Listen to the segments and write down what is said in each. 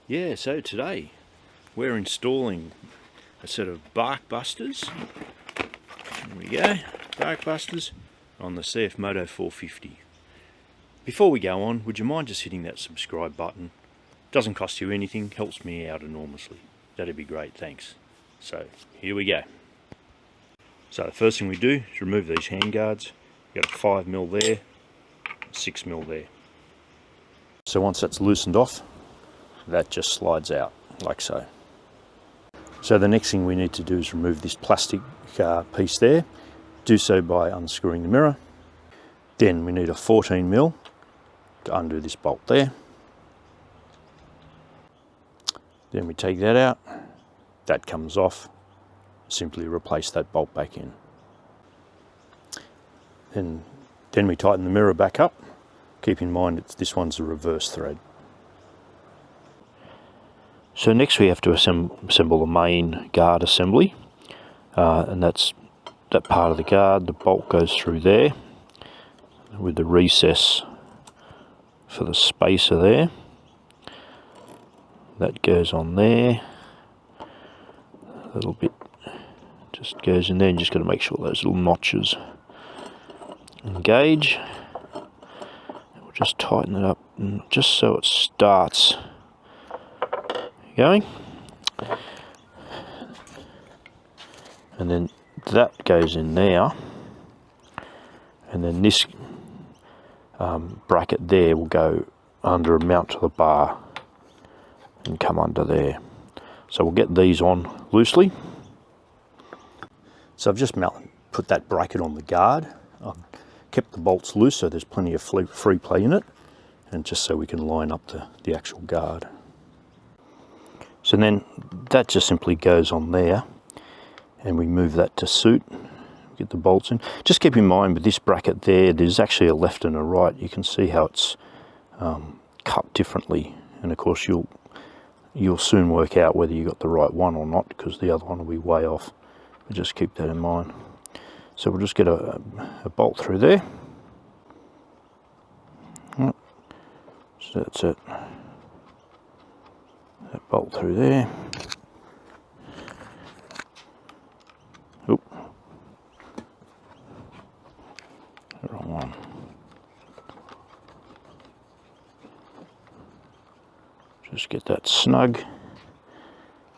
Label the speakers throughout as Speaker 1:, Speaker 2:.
Speaker 1: Yeah, so today we're installing a set of Barkbusters. There we go, Barkbusters on the cfmoto450. Before we go on, would you mind just hitting that subscribe button? Doesn't cost you anything, helps me out enormously. That'd be great, thanks. So here we go. So the first thing we do is remove these handguards. You've got a 5mm there, 6mm there. So once that's loosened off, that just slides out like so. So the next thing we need to do is remove this plastic piece there. Do so by unscrewing the mirror. Then we need a 14mm to undo this bolt there. Then we take that out, that comes off, simply replace that bolt back in. Then we tighten the mirror back up. Keep in mind this one's a reverse thread. So next we have to assemble the main guard assembly, and that's that part of the guard. The bolt goes through there with the recess for the spacer there. That goes on there. A little bit just goes in there, and you just got to make sure those little notches engage. We'll just tighten it up just so it starts going, and then that goes in there, and then this bracket there will go under a mount to the bar and come under there. So we'll get these on loosely. So I've just put that bracket on the guard. I've kept the bolts loose so there's plenty of free play in it, and just so we can line up the actual guard. So then that just simply goes on there, and we move that to suit, get the bolts in. Just keep in mind with this bracket there's actually a left and a right. You can see how it's cut differently, and of course you'll soon work out whether you got the right one or not, because the other one will be way off. But just keep that in mind. So we'll just get a bolt through there. So that's it. That bolt through there. Oop. The wrong one. Just get that snug.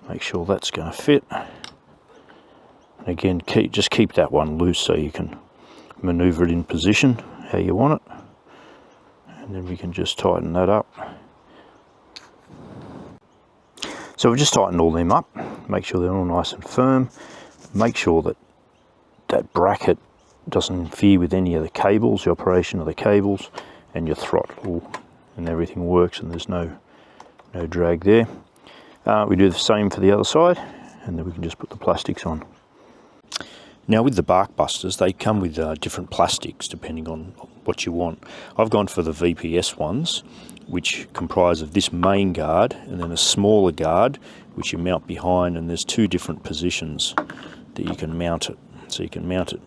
Speaker 1: Make sure that's going to fit. And again, just keep that one loose so you can maneuver it in position how you want it. And then we can just tighten that up. So we've just tightened all them up, make sure they're all nice and firm. Make sure that that bracket doesn't interfere with any of the cables, the operation of the cables, and your throttle, and everything works and there's no drag there. We do the same for the other side, and then we can just put the plastics on. Now with the Barkbusters, they come with different plastics depending on what you want. I've gone for the VPS ones, which comprise of this main guard and then a smaller guard which you mount behind, and there's two different positions that you can mount it. So you can mount it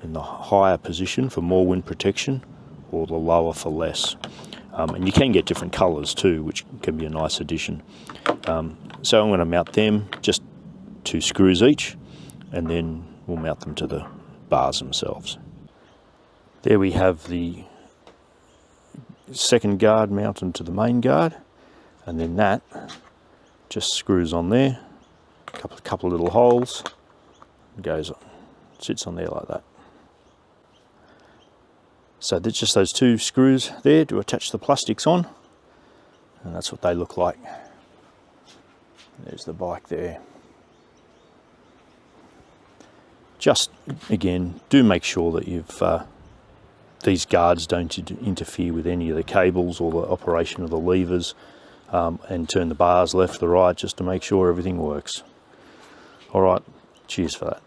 Speaker 1: in the higher position for more wind protection, or the lower for less. And you can get different colours too, which can be a nice addition. So I'm going to mount them, just 2 screws each, and then we'll mount them to the bars themselves. There we have the second guard mounted to the main guard, and then that just screws on there, a couple of little holes, sits on there like that. So there's just those 2 screws there to attach the plastics on, and that's what they look like. There's the bike there. Just again, do make sure that you've these guards don't interfere with any of the cables or the operation of the levers, and turn the bars left to right just to make sure everything works. Alright, cheers for that.